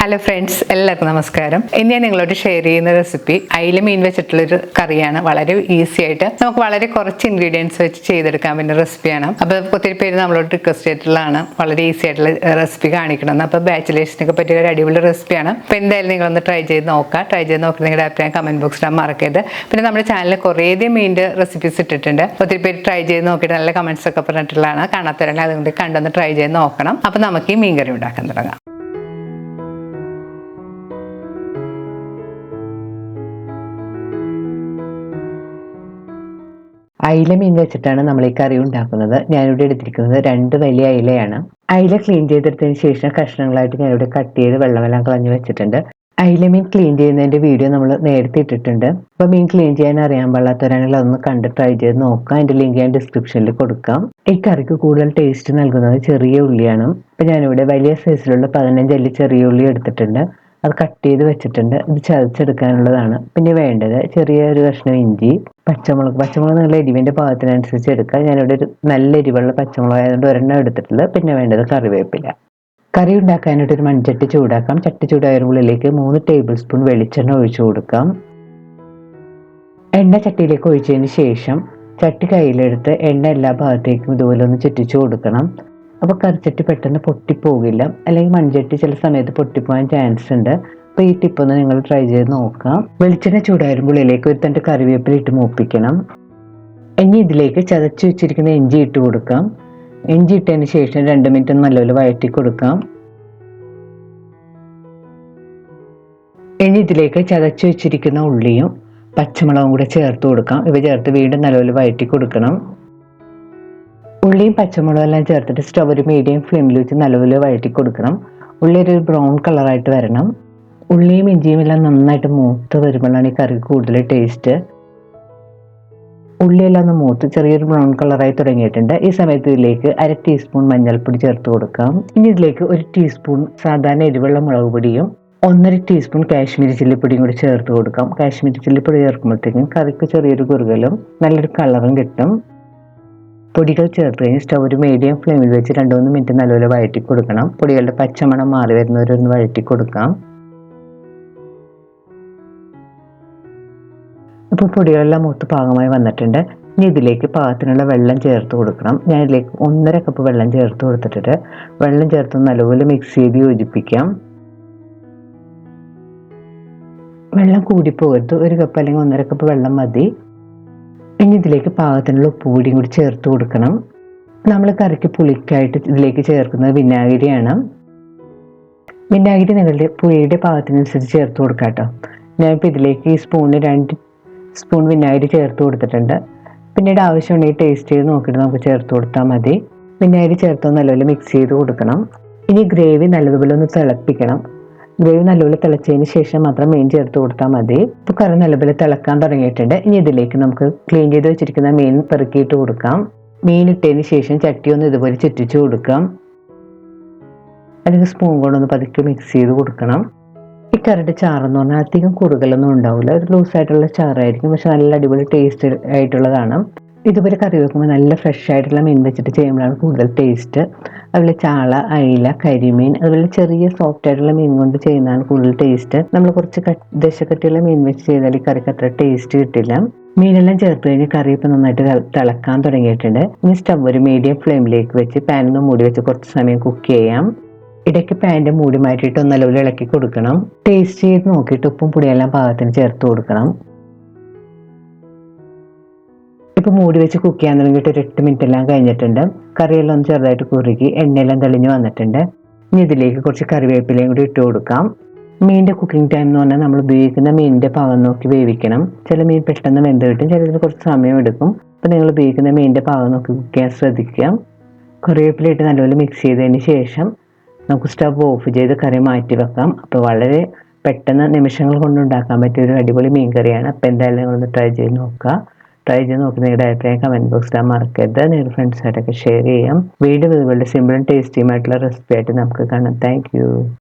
Hello friends, എല്ലാവർക്കും നമസ്കാരം. ഇന്ന് ഞാൻ നിങ്ങളോട് ഷെയർ ചെയ്യുന്ന റെസിപ്പി അയില മീൻ വെച്ചിട്ടുള്ളൊരു കറിയാണ്. വളരെ ഈസി ആയിട്ട് നമുക്ക് വളരെ കുറച്ച് ഇൻഗ്രീഡിയൻസ് വെച്ച് ചെയ്തെടുക്കാൻ പറ്റുന്ന റെസിപ്പിയാണ്. അപ്പോൾ ഒത്തിരി പേര് നമ്മളോട് റിക്വസ്റ്റ് ചെയ്തിട്ടുള്ളതാണ് വളരെ ഈസി ആയിട്ടുള്ള റെസിപ്പി കാണിക്കണമെന്ന്. അപ്പോൾ ബാച്ചിലേഴ്സിനൊക്കെ പറ്റിയ ഒരു അടിപൊളി റെസിപ്പിയാണ്. അപ്പോൾ എന്തായാലും നിങ്ങളൊന്ന് ട്രൈ ചെയ്ത് നോക്കുക. നോക്കി നിങ്ങളുടെ അഭിപ്രായം കമന്റ് ബോക്സിൽ മറക്കരുത്. പിന്നെ നമ്മുടെ ചാനലിൽ കുറേയധികം മീനിൻ്റെ റെസിപ്പീസ് ഇട്ടിട്ടുണ്ട്. ഒത്തിരി പേര് ട്രൈ ചെയ്ത് നോക്കിയിട്ട് നല്ല കമന്റ്സ് ഒക്കെ പറഞ്ഞിട്ടുള്ളതാണ്. കാണാത്തവരെല്ലാം അതുകൊണ്ട് കണ്ടൊന്ന് ട്രൈ ചെയ്ത് നോക്കണം. അപ്പോൾ നമുക്ക് ഈ മീൻകറി ഉണ്ടാക്കാൻ തുടങ്ങാം. അയില മീൻ വെച്ചിട്ടാണ് നമ്മൾ ഈ കറി ഉണ്ടാക്കുന്നത്. ഞാനിവിടെ എടുത്തിരിക്കുന്നത് 2 വലിയ അയിലയാണ്. അയില ക്ലീൻ ചെയ്തെടുത്തതിന് ശേഷം കഷ്ണങ്ങളായിട്ട് ഞാനിവിടെ കട്ട് ചെയ്ത് വെള്ളമെല്ലാം കളഞ്ഞു വെച്ചിട്ടുണ്ട്. അയില മീൻ ക്ലീൻ ചെയ്യുന്നതിന്റെ വീഡിയോ നമ്മൾ നേരത്തെ ഇട്ടിട്ടുണ്ട്. അപ്പോൾ മീൻ ക്ലീൻ ചെയ്യാൻ അറിയാൻ പാടില്ലാത്തവരാണെങ്കിൽ അതൊന്ന് കണ്ട് ട്രൈ ചെയ്ത് നോക്കാം. അതിന്റെ ലിങ്ക് ഞാൻ ഡിസ്ക്രിപ്ഷനിൽ കൊടുക്കാം. ഈ കറിക്ക് കൂടുതൽ ടേസ്റ്റ് നൽകുന്നത് ചെറിയ ഉള്ളിയാണ്. അപ്പോൾ ഞാനിവിടെ വലിയ സൈസിലുള്ള 15 അല്ലി ചെറിയ ഉള്ളി എടുത്തിട്ടുണ്ട്. അത് കട്ട് ചെയ്ത് വെച്ചിട്ടുണ്ട്. ഇത് ചതച്ചെടുക്കാനുള്ളതാണ്. പിന്നെ വേണ്ടത് ചെറിയൊരു കഷ്ണം ഇഞ്ചി, പച്ചമുളക് നല്ല എരിവിൻ്റെ പാകത്തിനനുസരിച്ച് എടുക്കുക. ഞാനിവിടെ ഒരു നല്ല എരിവുള്ള പച്ചമുളക് ആയതുകൊണ്ട് ഒരെണ്ണം എടുത്തിട്ടുള്ളത്. പിന്നെ വേണ്ടത് കറിവേപ്പില. കറി ഉണ്ടാക്കാനായിട്ട് ഒരു മൺചട്ടി ചൂടാക്കാം. ചട്ടി ചൂടായതിനുള്ളിലേക്ക് 3 ടേബിൾ സ്പൂൺ വെളിച്ചെണ്ണ ഒഴിച്ചു കൊടുക്കാം. എണ്ണ ചട്ടിയിലേക്ക് ഒഴിച്ചതിന് ശേഷം ചട്ടി കയ്യിലെടുത്ത് എണ്ണ എല്ലാ ഭാഗത്തേക്കും ഇതുപോലെ ഒന്ന് ചുറ്റിച്ചു കൊടുക്കണം. അപ്പോൾ കറിച്ചട്ടി പെട്ടെന്ന് പൊട്ടിപ്പോകില്ല, അല്ലെങ്കിൽ മൺചട്ടി ചില സമയത്ത് പൊട്ടിപ്പോകാൻ ചാൻസ് ഉണ്ട്. അപ്പോൾ ഈ ടിപ്പൊന്ന് നിങ്ങൾ ട്രൈ ചെയ്ത് നോക്കാം. വെളിച്ചെണ്ണ ചൂടായിരുമ്പോൾ ഇതിലേക്ക് ഒരു തണ്ട് കറിവേപ്പില ഇട്ട് മൂപ്പിക്കണം. ഇനി ഇതിലേക്ക് ചതച്ച് വെച്ചിരിക്കുന്ന ഇഞ്ചി ഇട്ട് കൊടുക്കാം. ഇഞ്ചി ഇട്ടതിന് ശേഷം 2 മിനിറ്റ് നല്ലപോലെ വഴറ്റി കൊടുക്കാം. ഇനി ഇതിലേക്ക് ചതച്ച് വെച്ചിരിക്കുന്ന ഉള്ളിയും പച്ചമുളകും കൂടെ ചേർത്ത് കൊടുക്കാം. ഇവ ചേർത്ത് വീണ്ടും നല്ലപോലെ വഴറ്റി കൊടുക്കണം. ഉള്ളിയും പച്ചമുളകും എല്ലാം ചേർത്തിട്ട് സ്റ്റവ് ഒരു മീഡിയം ഫ്ലെയിമിൽ വെച്ച് നല്ലപോലെ വഴറ്റി കൊടുക്കണം. ഉള്ളി ഒരു ബ്രൗൺ കളറായിട്ട് വരണം. ഉള്ളിയും ഇഞ്ചിയും എല്ലാം നന്നായിട്ട് മൂത്ത് വരുമ്പോഴാണ് ഈ കറി കൂടുതൽ ടേസ്റ്റ്. ഉള്ളിയെല്ലാം ഒന്ന് മൂത്ത് ചെറിയൊരു ബ്രൗൺ കളറായി തുടങ്ങിയിട്ടുണ്ട്. ഈ സമയത്ത് ഇതിലേക്ക് 1/2 ടീസ്പൂൺ മഞ്ഞൾപ്പൊടി ചേർത്ത് കൊടുക്കാം. ഇനി ഇതിലേക്ക് 1 ടീസ്പൂൺ സാധാരണ എരിവുള്ള മുളക് പൊടിയും 1/2 ടീസ്പൂൺ കാശ്മീരി ചില്ലിപ്പൊടിയും കൂടി ചേർത്ത് കൊടുക്കാം. കാശ്മീരി ചില്ലിപ്പൊടി ചേർക്കുമ്പോഴത്തേക്കും കറിക്ക് ചെറിയൊരു കുറുകലും നല്ലൊരു കളറും കിട്ടും. പൊടികൾ ചേർത്ത് കഴിഞ്ഞ് സ്റ്റവ് ഒരു മീഡിയം ഫ്ലെയിമിൽ വെച്ച് 2-3 മിനിറ്റ് നല്ലപോലെ വഴറ്റി കൊടുക്കണം. പൊടികളുടെ പച്ചമണം മാറി വരുന്നവരൊന്ന് വഴറ്റി കൊടുക്കാം. ഇപ്പോൾ പൊടികളെല്ലാം മൂത്ത് പാകമായി വന്നിട്ടുണ്ട്. ഇനി ഇതിലേക്ക് പാകത്തിനുള്ള വെള്ളം ചേർത്ത് കൊടുക്കണം. ഞാൻ ഇതിലേക്ക് 1.5 കപ്പ് വെള്ളം ചേർത്ത് കൊടുത്തിട്ടുണ്ട്. വെള്ളം ചേർത്ത് നല്ലപോലെ മിക്സ് ചെയ്ത് യോജിപ്പിക്കാം. വെള്ളം കൂടിപ്പോകരുത്. 1 കപ്പ് അല്ലെങ്കിൽ 1.5 കപ്പ് വെള്ളം മതി. ഇനി ഇതിലേക്ക് പാകത്തിനുള്ള ഉപ്പുപൊടിയും കൂടി ചേർത്ത് കൊടുക്കണം. നമ്മൾ കറിക്ക് പുളിക്കായിട്ട് ഇതിലേക്ക് ചേർക്കുന്നത് വിനാഗിരിയാണ്. വിനാഗിരി നിങ്ങളുടെ പുളിയുടെ പാകത്തിനനുസരിച്ച് ചേർത്ത് കൊടുക്കാം കേട്ടോ. ഞാനിപ്പോൾ ഇതിലേക്ക് ഈ സ്പൂണിന് 2 സ്പൂൺ വിനാഗിരി ചേർത്ത് കൊടുത്തിട്ടുണ്ട്. പിന്നീട് ആവശ്യമുണ്ടെങ്കിൽ ടേസ്റ്റ് ചെയ്ത് നോക്കിയിട്ട് നമുക്ക് ചേർത്ത് കൊടുത്താൽ മതി. വിനാഗിരി ചേർത്ത് നല്ലപോലെ മിക്സ് ചെയ്ത് കൊടുക്കണം. ഇനി ഗ്രേവി നല്ലതുപോലെ ഒന്ന് തിളപ്പിക്കണം. ഗ്രേവി നല്ലപോലെ തിളച്ചതിന് ശേഷം മാത്രം മീൻ ചേർത്ത് കൊടുത്താൽ മതി. ഇപ്പോൾ കറി നല്ലപോലെ തിളക്കാൻ തുടങ്ങിയിട്ടുണ്ട്. ഇനി ഇതിലേക്ക് നമുക്ക് ക്ലീൻ ചെയ്ത് വെച്ചിരിക്കുന്ന മീൻ പെറുക്കിയിട്ട് കൊടുക്കാം. മീൻ ഇട്ടതിന് ശേഷം ചട്ടി ഒന്ന് ഇതുപോലെ ചുറ്റിച്ച് കൊടുക്കാം. അല്ലെങ്കിൽ സ്പൂൺ കൊണ്ടൊന്ന് പതുക്കെ മിക്സ് ചെയ്ത് കൊടുക്കണം. ഈ കറിയുടെ ചാറെന്ന് പറഞ്ഞാൽ അധികം കുറുകലൊന്നും ഉണ്ടാവില്ല. ഒരു ലൂസായിട്ടുള്ള ചാറായിരിക്കും, പക്ഷെ നല്ല അടിപൊളി ടേസ്റ്റ് ആയിട്ടുള്ളതാണ്. ഇതുപോലെ കറി വെക്കുമ്പോൾ നല്ല ഫ്രഷ് ആയിട്ടുള്ള മീൻ വെച്ചിട്ട് ചെയ്യുമ്പോഴാണ് കൂടുതൽ ടേസ്റ്റ്. അതുപോലെ ചാള, അയില, കരിമീൻ, അതുപോലെ ചെറിയ സോഫ്റ്റ് ആയിട്ടുള്ള മീൻ കൊണ്ട് ചെയ്യുന്നതാണ് കൂടുതൽ ടേസ്റ്റ്. നമ്മൾ കുറച്ച് ദശക്കട്ടിയുള്ള മീൻ വെച്ച് ചെയ്താൽ ഈ കറിക്ക് അത്ര ടേസ്റ്റ് കിട്ടില്ല. മീനെല്ലാം ചേർത്ത് കഴിഞ്ഞ് കറി ഇപ്പം നന്നായിട്ട് തിളക്കാൻ തുടങ്ങിയിട്ടുണ്ട്. ഇനി സ്റ്റവ് ഒരു മീഡിയം ഫ്ലെയിമിലേക്ക് വെച്ച് പാനൊന്ന് മൂടി വെച്ച് കുറച്ച് സമയം കുക്ക് ചെയ്യാം. ഇടയ്ക്ക് പാൻ്റെ മൂടി മാറ്റിയിട്ട് നല്ലപോലെ ഇളക്കി കൊടുക്കണം. ടേസ്റ്റ് ചെയ്ത് നോക്കിയിട്ട് ഉപ്പും പൊടിയെല്ലാം പാകത്തിന് ചേർത്ത് കൊടുക്കണം. ഇപ്പോൾ മൂടി വെച്ച് കുക്ക് ചെയ്യാൻ തുടങ്ങിയിട്ട് ഒരു 8 മിനിറ്റ് എല്ലാം കഴിഞ്ഞിട്ടുണ്ട്. കറിയെല്ലാം ഒന്ന് ചെറുതായിട്ട് കുറുകി എണ്ണയെല്ലാം തെളിഞ്ഞ് വന്നിട്ടുണ്ട്. ഇനി ഇതിലേക്ക് കുറച്ച് കറിവേപ്പിലയും കൂടി ഇട്ട് കൊടുക്കാം. മീനിൻ്റെ കുക്കിംഗ് ടൈം എന്ന് പറഞ്ഞാൽ നമ്മൾ ഉപയോഗിക്കുന്ന മീനിൻ്റെ പാകം നോക്കി വേവിക്കണം. ചില മീൻ പെട്ടെന്ന് വെന്ത് കിട്ടും, ചിലതിന് കുറച്ച് സമയം എടുക്കും. അപ്പോൾ നിങ്ങൾ ഉപയോഗിക്കുന്ന മീനിൻ്റെ പാകം നോക്കി കുക്ക് ചെയ്യാൻ ശ്രദ്ധിക്കുക. കറിവേപ്പില ഇട്ട് നല്ലപോലെ മിക്സ് ചെയ്തതിന് ശേഷം നമുക്ക് സ്റ്റവ് ഓഫ് ചെയ്ത് കറി മാറ്റി വെക്കാം. അപ്പോൾ വളരെ പെട്ടെന്ന് നിമിഷങ്ങൾ കൊണ്ട് ഉണ്ടാക്കാൻ പറ്റിയ ഒരു അടിപൊളി മീൻ കറിയാണ്. അപ്പോൾ എന്തായാലും നിങ്ങളൊന്ന് ട്രൈ ചെയ്ത് നോക്കുക. ട്രൈ ചെയ്ത് നോക്കി നിങ്ങളുടെ അഭിപ്രായം കമൻറ്റ് ബോക്സിൽ മറക്കരുത്. നിങ്ങളുടെ ഫ്രണ്ട്സായിട്ടൊക്കെ ഷെയർ ചെയ്യാം. വീണ്ടും ഇതുപോലെ സിമ്പിളും ടേസ്റ്റിയുമായിട്ടുള്ള റെസിപ്പി ആയിട്ട് നമുക്ക് കാണാം. Thank you.